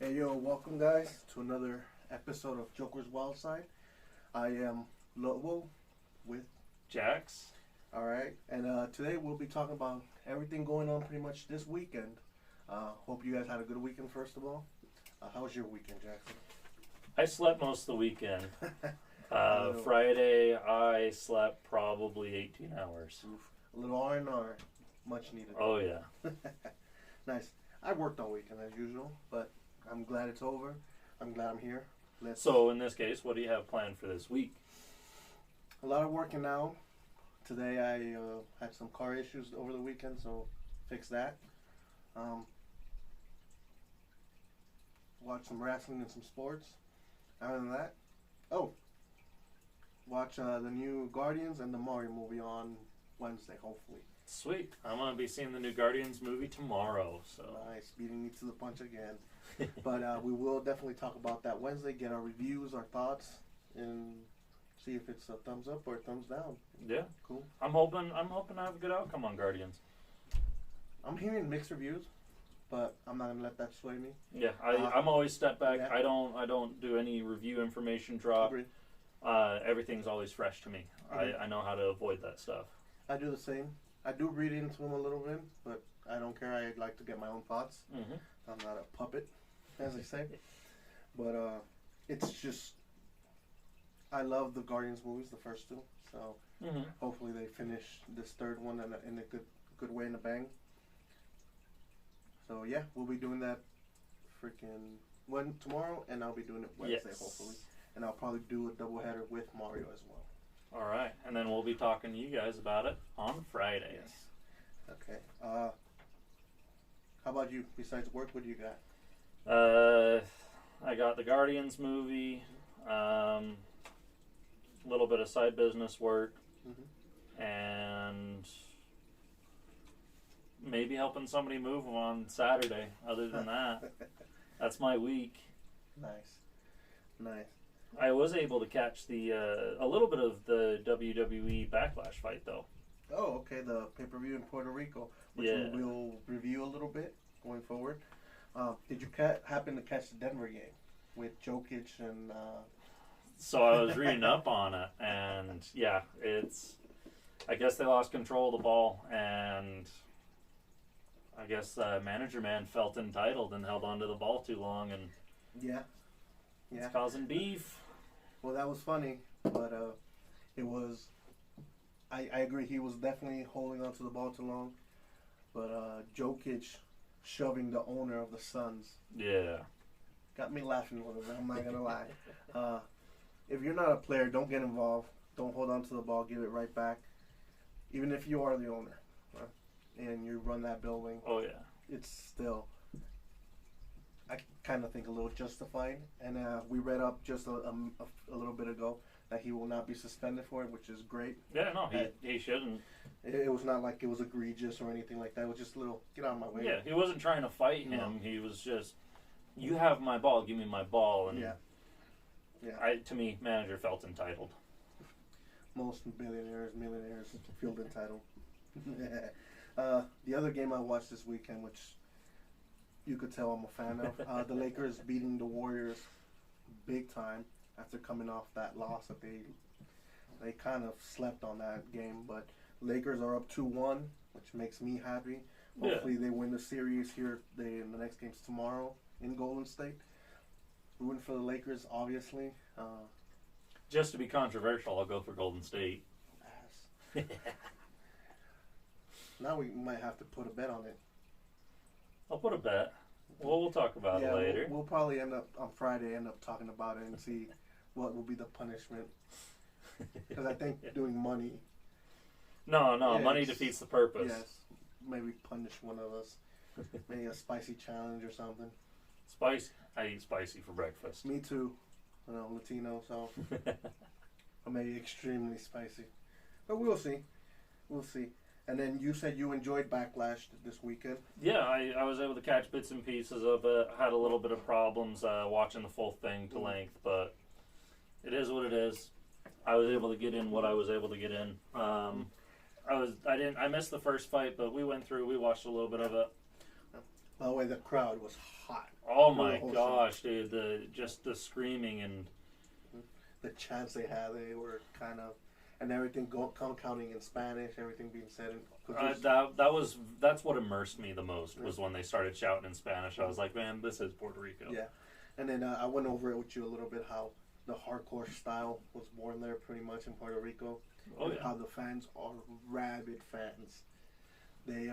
Hey yo, welcome guys to another episode of Joker's Wild Side. I am Lobo with Jax. Alright, and today we'll be talking about everything going on pretty much this weekend. Hope you guys had a good weekend first of all. How was your weekend, Jackson? I slept most of the weekend. Friday I slept probably 18 hours. Oof. A little R&R, much needed. Oh yeah. Nice. I worked all weekend as usual, but I'm glad it's over. I'm glad I'm here. So in this case, what do you have planned for this week? A lot of working out. Today I had some car issues over the weekend, so fix that. Watch some wrestling and some sports. Other than that, watch the new Guardians and the Mario movie on Wednesday, hopefully. Sweet. I'm going to be seeing the new Guardians movie tomorrow. So Nice, beating me to the punch again. But we will definitely talk about that Wednesday, get our reviews, our thoughts, and see if it's a thumbs up or a thumbs down. Yeah. Cool. I'm hoping I have a good outcome on Guardians. I'm hearing mixed reviews, but I'm not gonna let that sway me. Yeah, I'm always step back. Yeah. I don't do any review information drop. Agreed. Everything's always fresh to me. I know how to avoid that stuff. I do the same. I do read into them a little bit, but I don't care. I like to get my own thoughts. Mm-hmm. I'm not a puppet, as they say. But it's just, I love the Guardians movies, the first two. So hopefully they finish this third one in a good way, in a bang. So yeah, we'll be doing that tomorrow, and I'll be doing it Wednesday, hopefully. And I'll probably do a doubleheader with Mario as well. All right, and then we'll be talking to you guys about it on Friday. Yes. Okay. How about you? Besides work, what do you got? I got the Guardians movie, a little bit of side business work, and maybe helping somebody move on Saturday. Other than that, that's my week. Nice. I was able to catch a little bit of the WWE Backlash fight, though. Oh, okay, the pay-per-view in Puerto Rico, which we'll review a little bit going forward. Did you happen to catch the Denver game with Jokic and... So I was reading up on it, and yeah, I guess they lost control of the ball, and I guess manager man felt entitled and held onto the ball too long, and it's causing beef. Well, that was funny, but it was... I agree, he was definitely holding onto the ball too long, but Jokic shoving the owner of the Suns. Yeah. Got me laughing a little bit, I'm not going to lie. If you're not a player, don't get involved. Don't hold on to the ball, give it right back. Even if you are the owner and you run that building. Oh, yeah. It's still... I kind of think a little justified, and we read up just a little bit ago that he will not be suspended for it, which is great. Yeah, no, he shouldn't. It was not like it was egregious or anything like that. It was just a little, get out of my way. Yeah, he wasn't trying to fight him. No. He was just, you have my ball, give me my ball. And to me, manager felt entitled. Most millionaires feel entitled. The other game I watched this weekend, which you could tell I'm a fan of, the Lakers beating the Warriors big time after coming off that loss that they kind of slept on that game. But Lakers are up 2-1, which makes me happy. Hopefully they win the series here. In the next game's tomorrow in Golden State. Rooting for the Lakers, obviously. Just to be controversial, I'll go for Golden State. Now we might have to put a bet on it. I'll put a bet. Well, we'll talk about it later. We'll probably end up on Friday talking about it and see what will be the punishment. Because I think doing money. No, money defeats the purpose. Yes, maybe punish one of us. Maybe a spicy challenge or something. Spicy? I eat spicy for breakfast. Me too. Latino, so or maybe extremely spicy. But we'll see. And then you said you enjoyed Backlash this weekend. Yeah, I was able to catch bits and pieces of it. Had a little bit of problems watching the full thing to length, but it is what it is. I was able to get in what I was able to get in. I missed the first fight, but we watched a little bit of it. By the way, the crowd was hot. Oh my gosh, dude! The screaming and the chants they had, they were kind of, and everything counting in Spanish, everything being said in. That's what immersed me the most was when they started shouting in Spanish. I was like, man, this is Puerto Rico. Yeah, and then I went over it with you a little bit how the hardcore style was born there pretty much in Puerto Rico. Oh yeah. How the fans are rabid fans. They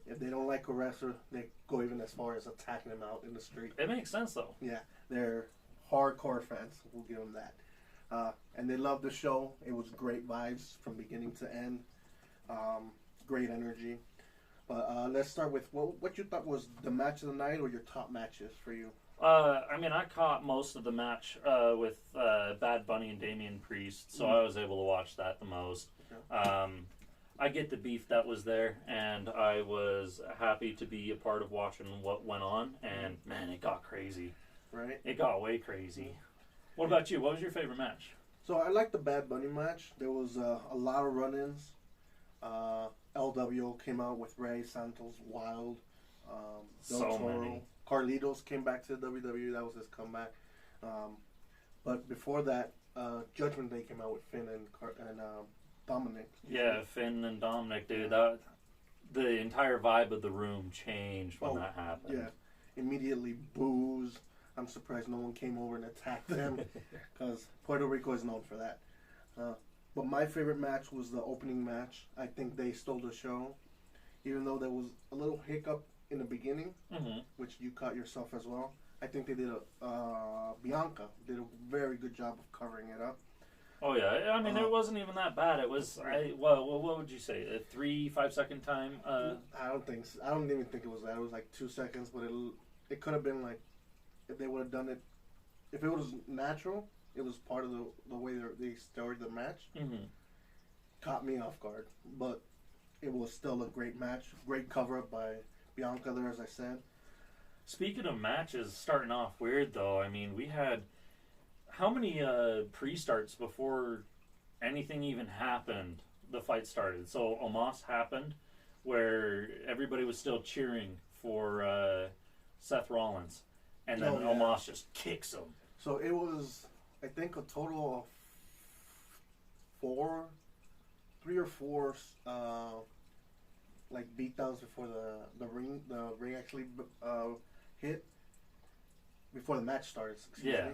if they don't like a wrestler, they go even as far as attacking them out in the street. It makes sense though. Yeah, they're hardcore fans. We'll give them that. And they loved the show. It was great vibes from beginning to end. Great energy. But let's start with what you thought was the match of the night or your top matches for you. I mean, I caught most of the match with Bad Bunny and Damian Priest, so I was able to watch that the most. Okay. I get the beef that was there, and I was happy to be a part of watching what went on, and man, it got crazy. Right? It got way crazy. What about you? What was your favorite match? So I liked the Bad Bunny match. There was a lot of run-ins. LWO came out with Ray Santos, Wild, Del So Toro. many. Carlitos came back to the WWE. That was his comeback. But before that, Judgment Day came out with Finn and Dominic. Yeah, Finn and Dominic, dude. That the entire vibe of the room changed when that happened. Yeah, immediately boos. I'm surprised no one came over and attacked them because Puerto Rico is known for that. But my favorite match was the opening match. I think they stole the show, even though there was a little hiccup in the beginning, which you caught yourself as well. I think they did Bianca did a very good job of covering it up. Oh yeah, I mean it wasn't even that bad. It was what would you say? A 3-5 second time? I don't think so. I don't even think it was that. It was like 2 seconds, but it could have been like if they would have done it. If it was natural, it was part of the way they started the match. Caught me off guard, but it was still a great match. Great cover up by Bianca there, as I said. Speaking of matches starting off weird though, I mean we had how many pre-starts before anything even happened? The fight started. So Omos happened, where everybody was still cheering for Seth Rollins, and then Omos just kicks him. So it was, I think, a total of 3 or 4 like beatdowns before the ring actually hit before the match started. Excuse me.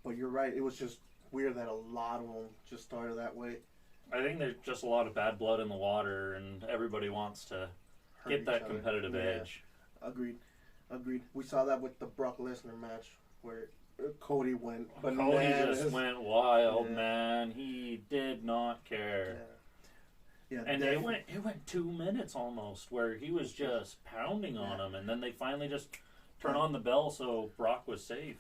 But you're right. It was just weird that a lot of them just started that way. I think there's just a lot of bad blood in the water, and everybody wants to get that competitive edge. Agreed. We saw that with the Brock Lesnar match where Cody went bananas. Cody just went wild, man. He did not care. Yeah, and it went 2 minutes almost where he was just pounding on him, and then they finally just turned on the bell so Brock was safe.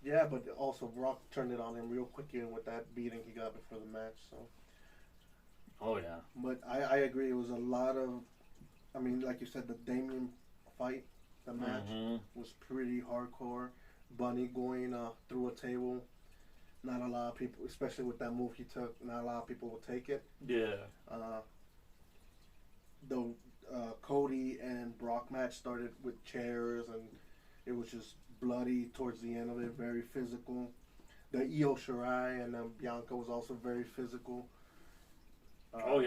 Yeah, but also Brock turned it on him real quick even with that beating he got before the match. So. Oh yeah. But I agree. It was a lot of, I mean, like you said, the Damian fight, the match was pretty hardcore. Bunny going through a table. Not a lot of people, especially with that move he took, not a lot of people will take it. Yeah. The Cody and Brock match started with chairs, and it was just bloody towards the end of it, very physical. The Io Shirai and Bianca was also very physical. Io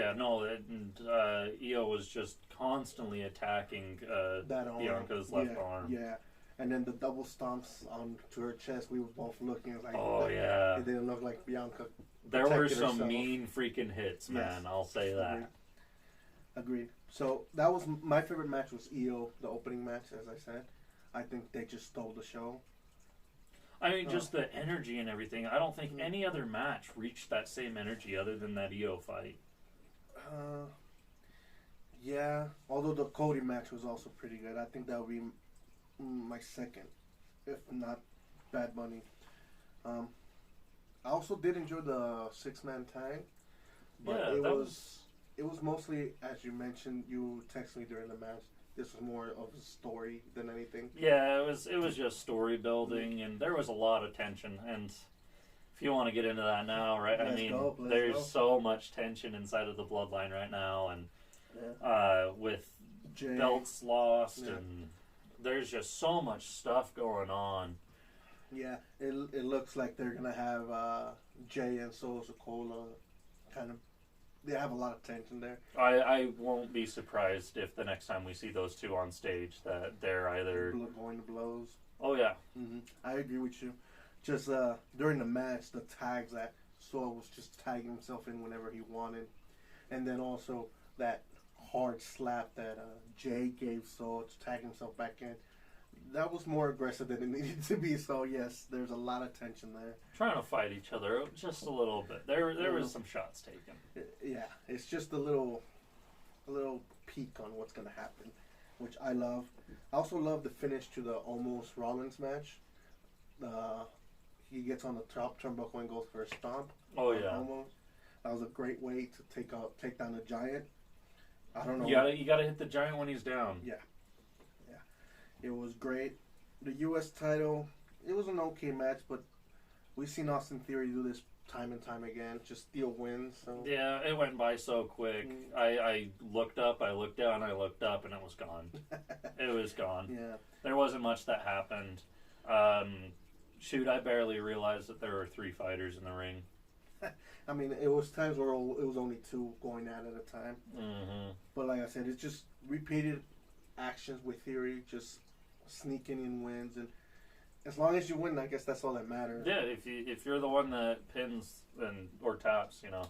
was just constantly attacking Bianca's left arm. Yeah. And then the double stomps onto her chest, we were both looking like, it didn't look like Bianca. There were some mean freaking hits, man. Yes. I'll say that. Agreed. So that was my favorite match. Was Io, the opening match, as I said. I think they just stole the show. I mean, just the energy and everything. I don't think any other match reached that same energy other than that Io fight. Yeah. Although the Cody match was also pretty good. I think that would be my second, if not Bad Bunny. I also did enjoy the 6-man tag, but it was mostly, as you mentioned, you texted me during the match. This was more of a story than anything. Yeah, it was just story building, and there was a lot of tension. And if you want to get into that now, right? There's so much tension inside of the bloodline right now, and with belts lost, Yeah. and there's just so much stuff going on. Yeah, it looks like they're gonna have Jay and Solo Sikoa kind of. They have a lot of tension there. I won't be surprised if the next time we see those two on stage that they're either Going to blows. Oh yeah. I agree with you. Just during the match, the tags that Solo was just tagging himself in whenever he wanted, and then also that hard slap that Jay gave Solo to tag himself back in. That was more aggressive than it needed to be. So yes, there's a lot of tension there. Trying to fight each other just a little bit. There was some shots taken. Yeah, it's just a little peek on what's gonna happen, which I love. I also love the finish to the almost Rollins match. He gets on the top turnbuckle and goes for a stomp. Oh yeah, almost. That was a great way to take down the Giant. I don't know. You gotta hit the Giant when he's down. Yeah. It was great. The U.S. title, it was an okay match, but we've seen Austin Theory do this time and time again. Just steal wins. So. Yeah, it went by so quick. I looked up, I looked down, I looked up, and it was gone. It was gone. Yeah. There wasn't much that happened. I barely realized that there were 3 fighters in the ring. I mean, it was times where it was only 2 going at a time. Mm-hmm. But like I said, it's just repeated actions with Theory, just sneaking in wins, and as long as you win, I guess that's all that matters. Yeah, if you're the one that pins or taps, Yeah,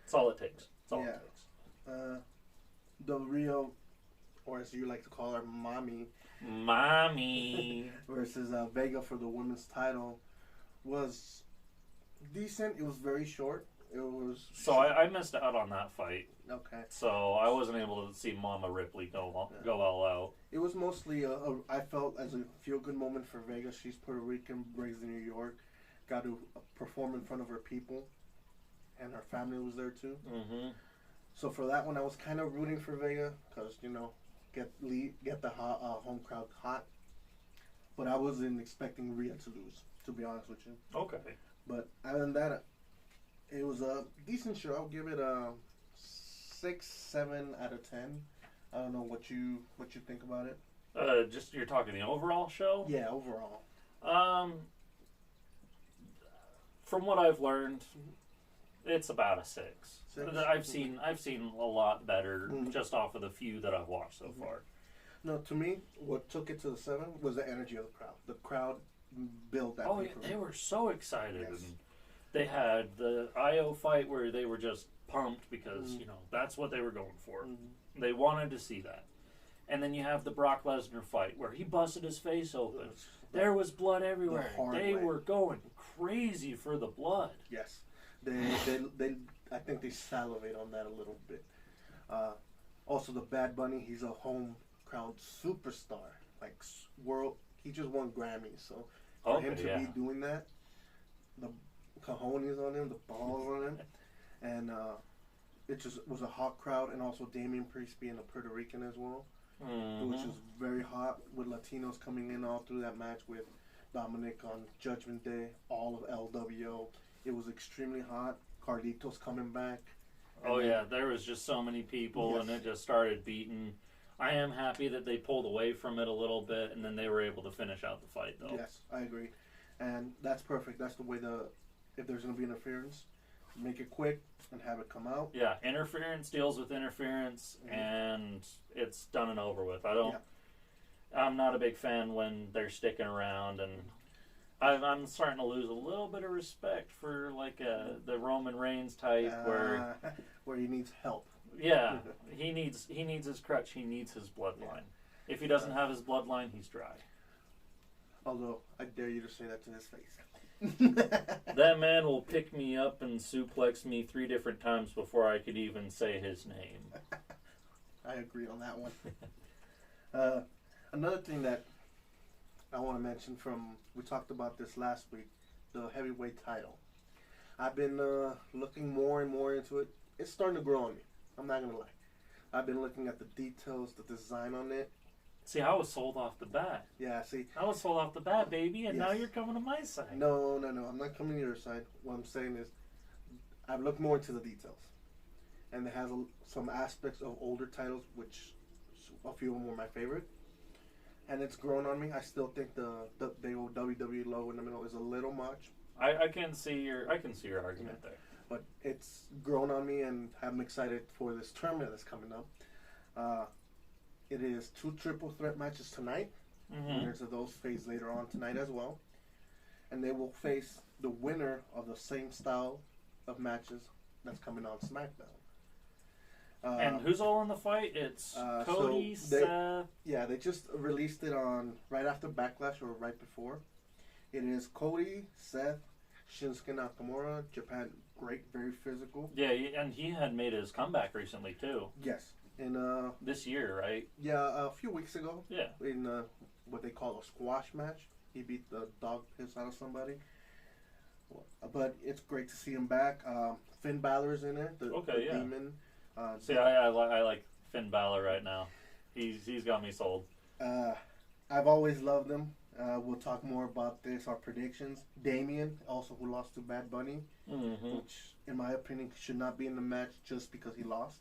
that's all it takes. That's all it takes. The real, or as you like to call her, Mommy versus Vega for the women's title was decent. It was very short. It was I missed out on that fight. Okay. So I wasn't able to see Mama Ripley go all out. It was mostly I felt as a feel-good moment for Vega. She's Puerto Rican, raised in New York, got to perform in front of her people, and her family was there too. Mm-hmm. So for that one, I was kind of rooting for Vega because get the home crowd hot. But I wasn't expecting Rhea to lose, to be honest with you. Okay. But other than that, it was a decent show. I'll give it a 6, 7 out of 10. I don't know what you think about it. Just you're talking the overall show? Yeah, overall. From what I've learned, it's about a 6. 6? I've seen a lot better just off of the few that I've watched so far. No, to me, what took it to the 7 was the energy of the crowd. The crowd built that. Oh yeah, they were so excited. Yes. And they had the IO fight where they were just pumped because that's what they were going for. Mm-hmm. They wanted to see that. And then you have the Brock Lesnar fight where he busted his face open. There was blood everywhere. They were going crazy for the blood. Yes, they I think they salivate on that a little bit. Also, the Bad Bunny, he's a home crowd superstar. Like he just won Grammys. So for him to be doing that, the cojones on him, the balls on him, and it just was a hot crowd. And also Damian Priest being a Puerto Rican as well. Mm-hmm. Which was very hot, with Latinos coming in all through that match with Dominic on Judgment Day, all of LWO. It was extremely hot. Carlitos coming back. Oh yeah, there was just so many people, and it just started beating. I am happy that they pulled away from it a little bit, and then they were able to finish out the fight, though. Yes, I agree, and that's perfect. That's the way if there's going to be interference, make it quick and have it come out. Yeah, interference deals with interference, and it's done and over with. I'm not a big fan when they're sticking around, and I'm starting to lose a little bit of respect for the Roman Reigns type where he needs help. Yeah, he needs his crutch. He needs his bloodline. If he doesn't have his bloodline, he's dry. Although I dare you to say that to his face. That man will pick me up and suplex me 3 different times before I could even say his name. I agree on that one. Another thing that I want to mention we talked about this last week, the heavyweight title. I've been looking more and more into it. It's starting to grow on me. I'm not going to lie. I've been looking at the details, the design on it. See, I was sold off the bat. Yeah, see. I was sold off the bat, baby, and now you're coming to my side. No. I'm not coming to your side. What I'm saying is I've looked more into the details. And it has some aspects of older titles, which a few of them were my favorite. And it's grown on me. I still think the old WWE logo in the middle is a little much. I can see your argument there. But it's grown on me, and I'm excited for this tournament that's coming up. It is 2 triple threat matches tonight. Winners of those face later on tonight as well. And they will face the winner of the same style of matches that's coming on SmackDown. And who's all in the fight? It's Cody, Seth. Yeah, they just released it on right after Backlash or right before. It is Cody, Seth, Shinsuke Nakamura, Japan, great, very physical. Yeah, and he had made his comeback recently too. Yes, in this year, right? Yeah, a few weeks ago. Yeah, in what they call a squash match, he beat the dog piss out of somebody. But it's great to see him back. Finn Balor's in it. The Demon. See, I like Finn Balor right now. He's got me sold. I've always loved him. We'll talk more about this, our predictions. Damien, also who lost to Bad Bunny, which, in my opinion, should not be in the match just because he lost.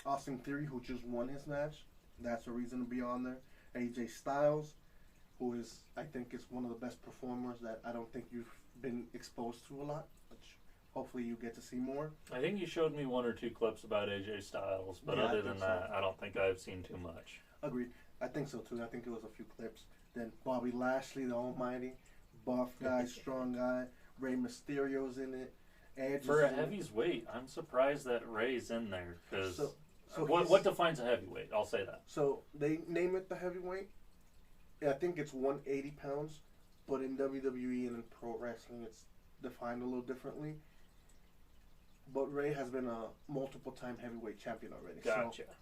Austin Theory, who just won his match. That's a reason to be on there. AJ Styles, who is, I think, is one of the best performers that I don't think you've been exposed to a lot, which hopefully you get to see more. I think you showed me 1 or 2 clips about AJ Styles, but other than that, I don't think I've seen too much. Agreed. I think so too. I think it was a few clips. Then Bobby Lashley, the Almighty, buff guy, strong guy. Rey Mysterio's in it. Edge for a heavyweight, I'm surprised that Rey's in there because so what defines a heavyweight? I'll say that. So they name it the heavyweight. I think it's 180 pounds, but in WWE and in pro wrestling, it's defined a little differently. But Rey has been a multiple-time heavyweight champion already. Gotcha. So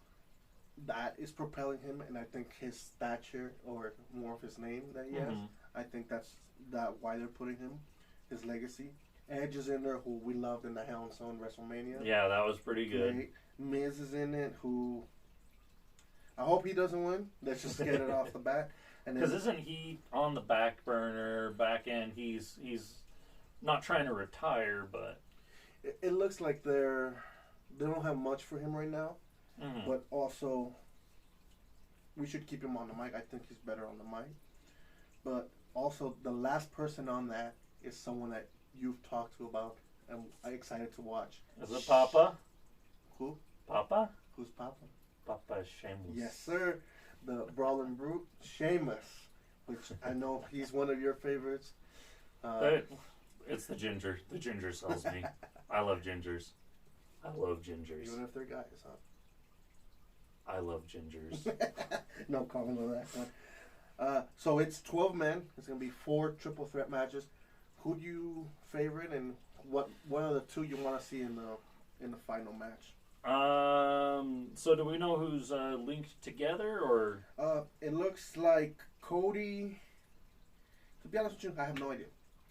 that is propelling him, and I think his stature, or more of his name that he has, I think that's why they're putting him, his legacy. Edge is in there, who we loved in the Hell in a Cell in WrestleMania. Yeah, that was pretty good. Great. Miz is in it, who I hope he doesn't win. Let's just get it off the bat. Because isn't he on the back burner, back end? He's not trying to retire, but it looks like they don't have much for him right now. But also, we should keep him on the mic. I think he's better on the mic. But also, the last person on that is someone that you've talked to about, and I'm excited to watch. Is it Papa? Who? Papa? Who's Papa? Papa is Sheamus. Yes, sir. The Brawling Brute, Sheamus, which I know he's one of your favorites. It's the ginger. The ginger sells me. I love gingers. I love gingers. Even if they're guys, huh? I love gingers. No comment on that one. So it's 12 men. It's going to be 4 triple threat matches. Who do you favorite, and what are the 2 you want to see in the final match? So do we know who's linked together, or? It looks like Cody. To be honest with you, I have no idea.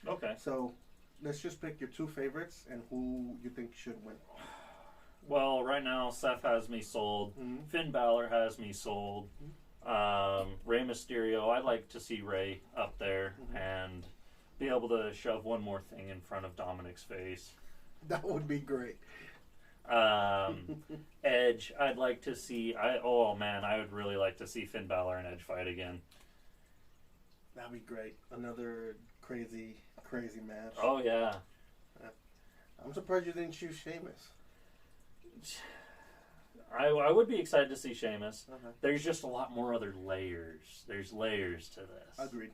Okay. So let's just pick your 2 favorites and who you think should win. Well, right now Seth has me sold. Finn Balor has me sold. Rey Mysterio, I'd like to see Rey up there and be able to shove one more thing in front of Dominic's face. That would be great. Edge, I'd like to see. I would really like to see Finn Balor and Edge fight again. That'd be great. Another crazy match. Oh yeah. I'm surprised you didn't choose Sheamus. I would be excited to see Sheamus. There's just a lot more other layers. There's layers to this. Agreed.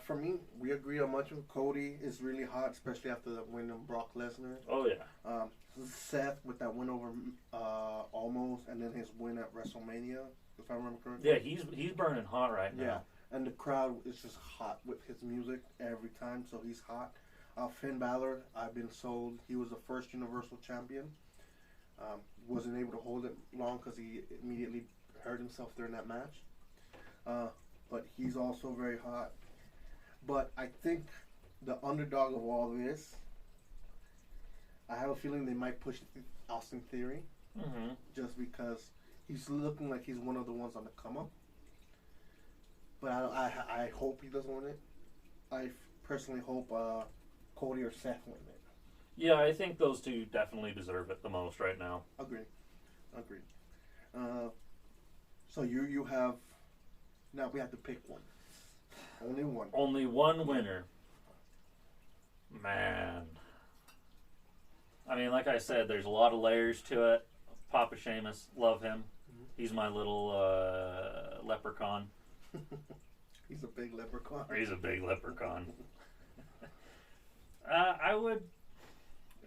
For me, we agree on much of Cody is really hot, especially after the win on Brock Lesnar. Oh yeah. Seth with that win over Almost, and then his win at WrestleMania, if I remember correctly. Yeah, he's burning hot right now. Yeah, and the crowd is just hot with his music every time, so he's hot. Finn Balor, I've been sold. He was the first Universal Champion. Wasn't able to hold it long because he immediately hurt himself during that match. But he's also very hot. But I think the underdog of all this, I have a feeling they might push Austin Theory. Just because he's looking like he's one of the ones on the come up. But I hope he doesn't win it. I personally hope Cody or Seth win it. Yeah, I think those 2 definitely deserve it the most right now. Agreed. So you have now we have to pick one. Only one. Only one winner. Man. I mean, like I said, there's a lot of layers to it. Papa Seamus, love him. He's my little leprechaun. He's a big leprechaun. He's a big leprechaun. I would.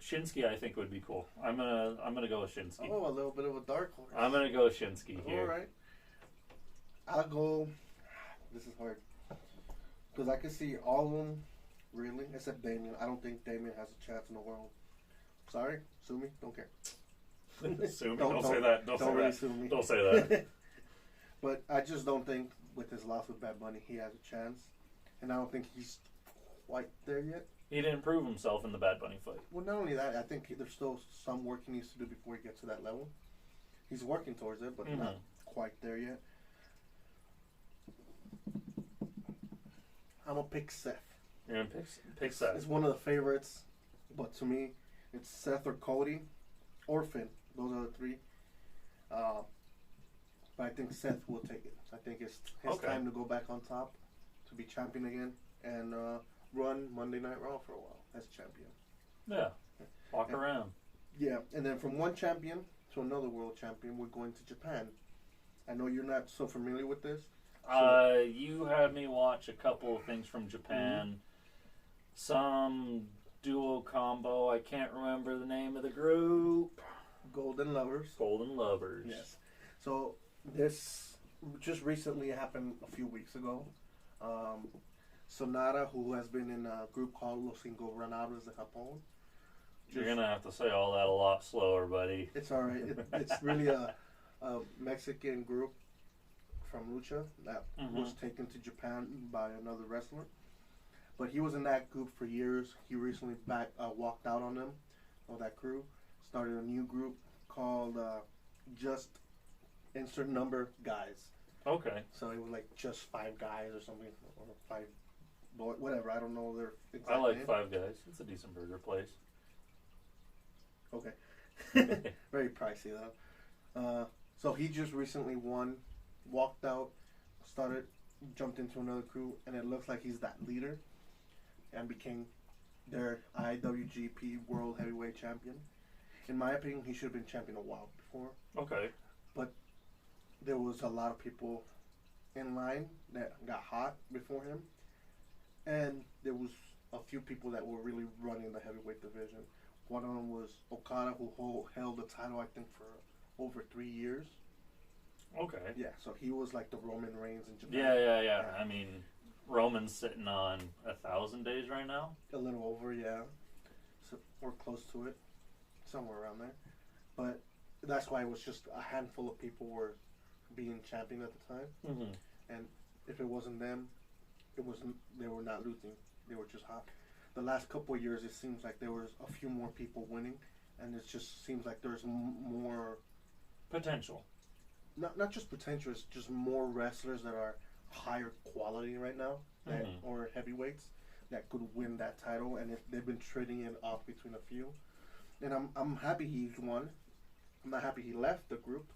Shinsuke, I think, would be cool. I'm gonna go with Shinsuke. Oh, a little bit of a dark horse. I'm gonna go with Shinsuke here. All right. I'll go. This is hard because I can see all of them, really, except Damien. I don't think Damien has a chance in the world. Sorry, sue me. Don't care. Sue me. Don't say that. Don't say really that. Sue me. Don't say that. But I just don't think with his loss with Bad Bunny he has a chance, and I don't think he's quite there yet. He didn't prove himself in the Bad Bunny fight. Well, not only that, I think there's still some work he needs to do before he gets to that level. He's working towards it, but not quite there yet. I'm gonna pick Seth. You're gonna pick Seth. It's one of the favorites, but to me, it's Seth or Cody or Finn. Those are the three. But I think Seth will take it. I think it's his time to go back on top, to be champion again, and run Monday Night Raw for a while as champion. Yeah, walk around. Yeah, and then from one champion to another world champion, we're going to Japan. I know you're not so familiar with this. So You had me watch a couple of things from Japan. Some duo combo. I can't remember the name of the group. Golden Lovers. Golden Lovers. Yes. So this just recently happened a few weeks ago. Sonata, who has been in a group called Los Ingobernables de Japón. You're going to have to say all that a lot slower, buddy. It's all right. It's really a Mexican group from Lucha that was taken to Japan by another wrestler. But he was in that group for years. He recently walked out on them, of that crew. Started a new group called Just Insert Number Guys. Okay. So it was like just 5 guys or something, or 5 boys, whatever. I don't know their exact I like name. 5 Guys. It's a decent burger place. Okay. Very pricey though. So he just recently won, walked out, jumped into another crew, and it looks like he's that leader, and became their IWGP World Heavyweight Champion. In my opinion, he should have been champion a while before. Okay. But there was a lot of people in line that got hot before him, and there was a few people that were really running the heavyweight division. One of them was Okada, who held the title, I think, for over 3 years. Okay. Yeah, so he was like the Roman Reigns in Japan. Yeah. I mean, Roman's sitting on 1,000 days right now. A little over, yeah. So we're close to it, somewhere around there. But that's why it was just a handful of people were being champion at the time. Mm-hmm. And if it wasn't them, they were not losing. They were just hot. The last couple of years, it seems like there was a few more people winning, and it just seems like there's more potential. Not just potential, it's just more wrestlers that are higher quality right now, or heavyweights that could win that title, and they've been trading it off between a few. And I'm happy he's won. I'm not happy he left the group,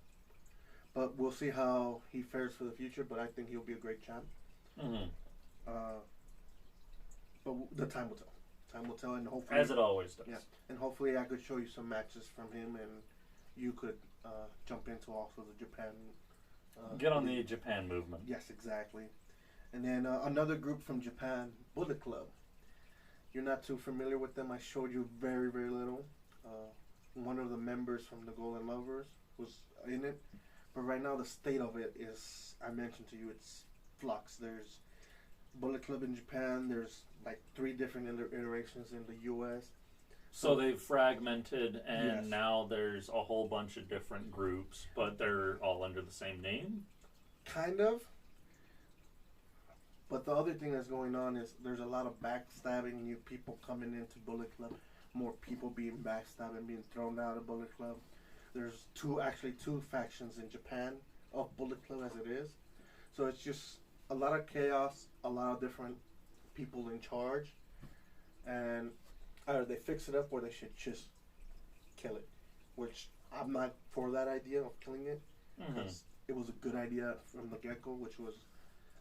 but we'll see how he fares for the future. But I think he'll be a great champ. But the time will tell. Time will tell, and hopefully, as it always does. Yeah, and hopefully I could show you some matches from him, and you could jump into also the Japan. Get on the Japan movement. Yes, exactly. And then another group from Japan, Bullet Club. You're not too familiar with them. I showed you very, very little. One of the members from the Golden Lovers was in it. But right now the state of it is, I mentioned to you, it's flux. There's Bullet Club in Japan. There's like 3 different iterations in the U.S. So they've fragmented, and Yes. now there's a whole bunch of different groups, but they're all under the same name? Kind of. But the other thing that's going on is there's a lot of backstabbing, new people coming into Bullet Club, more people being backstabbed and being thrown out of Bullet Club. There's two factions in Japan of Bullet Club as it is. So it's just a lot of chaos, a lot of different people in charge, and either they fix it up or they should just kill it, which I'm not for that idea of killing it, because it was a good idea from the get-go, which was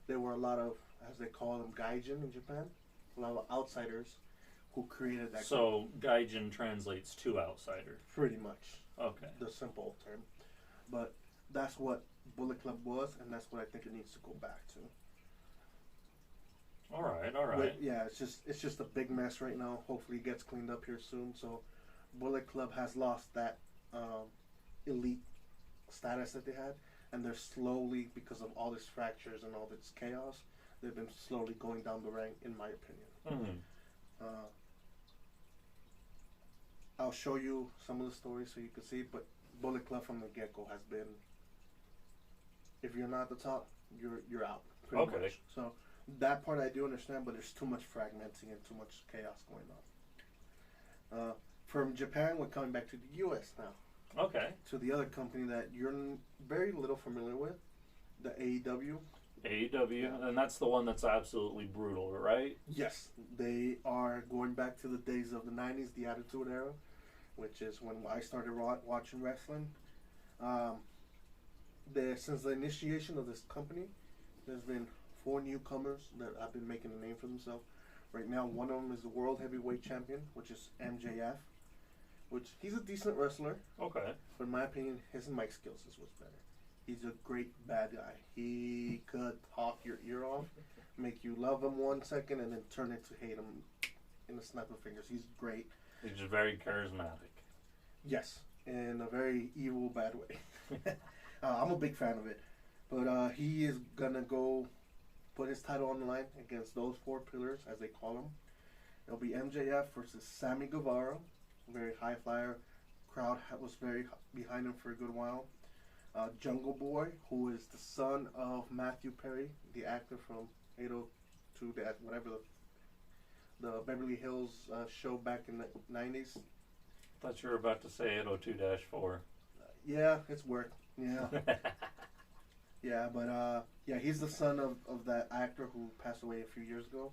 there were a lot of, as they call them, gaijin in Japan, a lot of outsiders who created that. So gaijin translates to outsider. Pretty much. Okay. The simple term. But that's what Bullet Club was, and that's what I think it needs to go back to. All right. Yeah, it's just a big mess right now. Hopefully it gets cleaned up here soon. So Bullet Club has lost that elite status that they had, and they're slowly, because of all these fractures and all this chaos, they've been slowly going down the rank, in my opinion. I'll show you some of the stories so you can see, but Bullet Club from the get-go has been, if you're not at the top, you're out. Pretty much. So that part I do understand, but there's too much fragmenting and too much chaos going on. From Japan, we're coming back to the U.S. now. Okay. To the other company that you're very little familiar with, the AEW. AEW, Yeah. and that's the one that's absolutely brutal, right? Yes, they are going back to the days of the 90s, the Attitude Era, which is when I started watching wrestling. Since the initiation of this company, there's been 4 newcomers that have been making a name for themselves. Right now, one of them is the World Heavyweight Champion, which is MJF, which he's a decent wrestler. Okay. But in my opinion, his mic skills is what's better. He's a great bad guy. He could talk your ear off, make you love him 1 second, and then turn it to hate him in a snap of fingers. He's great. He's just very charismatic. Yes, in a very evil, bad way. I'm a big fan of it. But he is going to go put his title on the line against those 4 pillars, as they call them. It'll be MJF versus Sammy Guevara, very high flyer. Crowd was very behind him for a good while. Jungle Boy, who is the son of Matthew Perry, the actor from 802, whatever the Beverly Hills show back in the 90s. Thought you were about to say 802-4. Yeah, it's work. Yeah. Yeah, but he's the son of that actor who passed away a few years ago.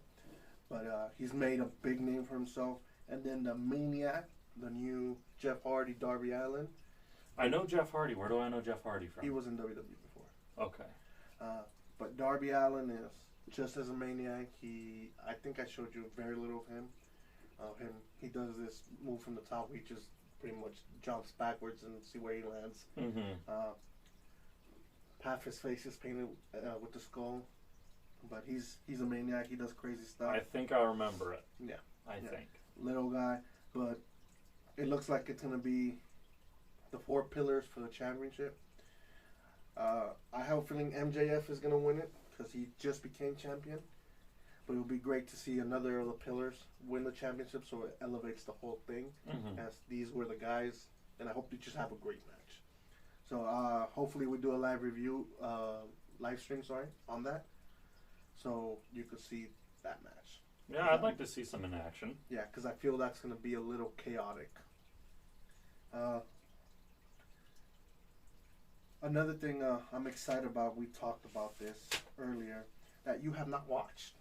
But he's made a big name for himself. And then the Maniac, the new Jeff Hardy, Darby Allin. I know Jeff Hardy. Where do I know Jeff Hardy from? He was in WWE before. Okay. But Darby Allin is just as a maniac. I think I showed you very little of him. He does this move from the top, where he just pretty much jumps backwards and see where he lands. Half his face is painted with the skull, but he's a maniac. He does crazy stuff. I think I remember it. Yeah. I think. Little guy, but it looks like it's going to be the 4 pillars for the championship. I have a feeling MJF is going to win it because he just became champion. But it would be great to see another of the pillars win the championship, so it elevates the whole thing. As these were the guys, and I hope they just have a great match. So hopefully we do a live review, live stream, on that, so you could see that match. Yeah, I'd like to see some in action. Yeah, because I feel that's going to be a little chaotic. Another thing I'm excited about, we talked about this earlier, that you have not watched.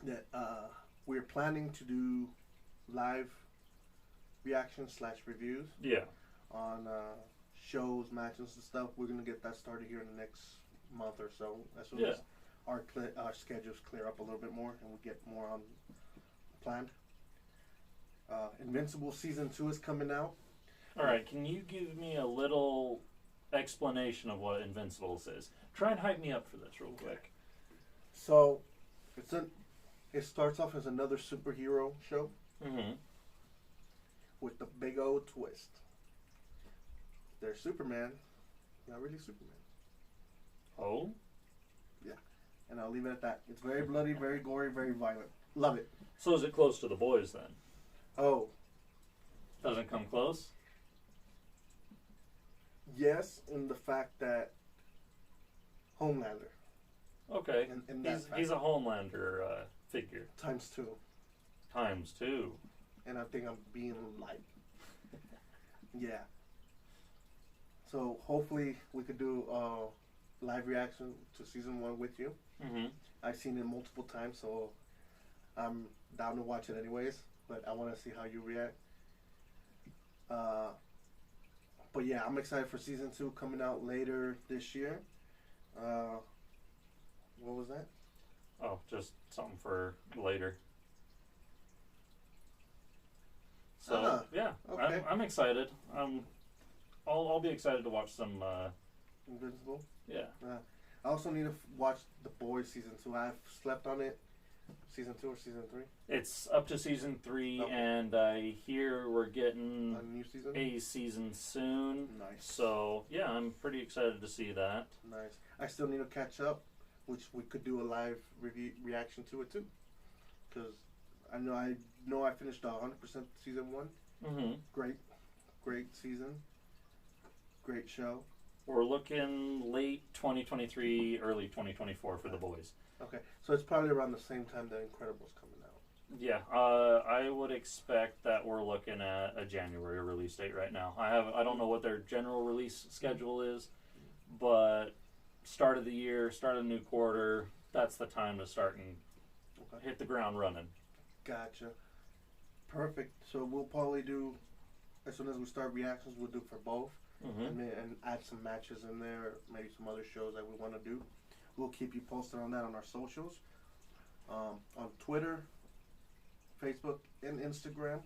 That we're planning to do live reactions / reviews. Yeah. On shows, matches, and stuff. We're going to get that started here in the next month or so. As soon as our schedules clear up a little bit more and we get more on planned. Invincible Season 2 is coming out. All right, can you give me a little explanation of what Invincibles is? Try and hype me up for this real quick. So, it starts off as another superhero show with the big old twist. They're Superman, not really Superman. Oh? Yeah, and I'll leave it at that. It's very bloody, very gory, very violent. Love it. So is it close to The Boys then? Oh. Doesn't come close? Yes, in the fact that Homelander. Okay. He's a Homelander figure. Times 2. Times 2. And I think I'm being light. Yeah. So hopefully we could do a live reaction to Season 1 with you. I've seen it multiple times, so I'm down to watch it anyways. But I want to see how you react. But yeah, I'm excited for season 2 coming out later this year. What was that? Oh, just something for later. So yeah, okay. I'm excited. I'll be excited to watch some. Invincible. Yeah. I also need to watch The Boys season 2. I've slept on it. Season 2 or season 3? It's up to season 3, Okay. and I hear we're getting A new season. a season soon. Nice. So yeah, I'm pretty excited to see that. Nice. I still need to catch up, which we could do a live reaction to it too, because I know I finished 100% season 1. Mm-hmm. Great season. Great show. We're looking late 2023, early 2024 for The Boys. Okay, so it's probably around the same time that Incredible's coming out. Yeah, I would expect that we're looking at a January release date right now. I don't know what their general release schedule is, but start of the year, start of the new quarter, that's the time to start and hit the ground running. Gotcha. Perfect. So we'll probably do, as soon as we start reactions, we'll do for both. Mm-hmm. And add some matches in there, maybe some other shows that we want to do. We'll keep you posted on that on our socials, on Twitter, Facebook, and Instagram.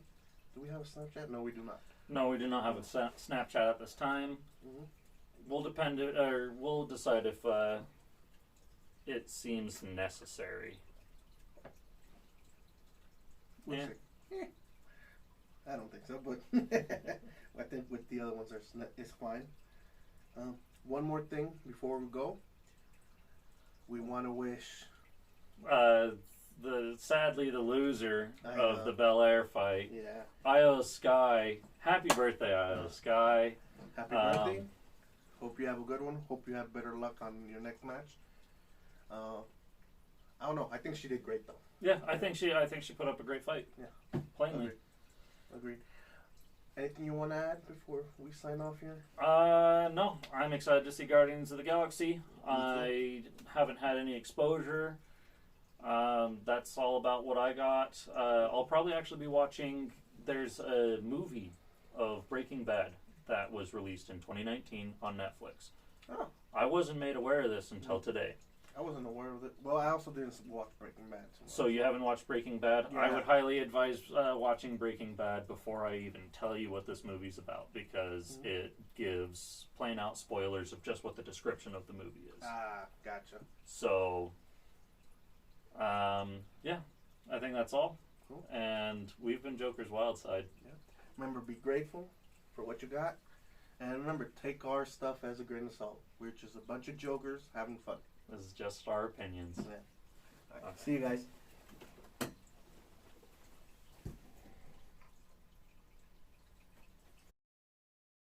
Do we have a Snapchat? No, we do not. No, we do not have a Snapchat at this time. Mm-hmm. We'll decide if it seems necessary. We'll Yeah. see. I don't think so, but I think with the other ones, it's fine. One more thing before we go. We want to wish Sadly the loser I of know. the Bel Air fight, Yeah. Io Sky. Happy birthday, Io Sky. Happy birthday. Hope you have a good one. Hope you have better luck on your next match. I don't know. I think she did great though. Yeah, I think she put up a great fight. Yeah. Plainly. Agreed. Anything you want to add before we sign off here? No. I'm excited to see Guardians of the Galaxy. I haven't had any exposure. That's all about what I got. I'll probably actually be watching. There's a movie of Breaking Bad that was released in 2019 on Netflix. Oh. I wasn't made aware of this until today. I wasn't aware of it. Well, I also didn't watch Breaking Bad. So you haven't watched Breaking Bad? Yeah. I would highly advise watching Breaking Bad before I even tell you what this movie's about, because it gives plain out spoilers of just what the description of the movie is. Ah, gotcha. So, yeah, I think that's all. Cool. And we've been Joker's Wild Side. Yeah. Remember, be grateful for what you got. And remember, take our stuff as a grain of salt. We're just a bunch of jokers having fun. This is just our opinions. Yeah. All right. See you guys.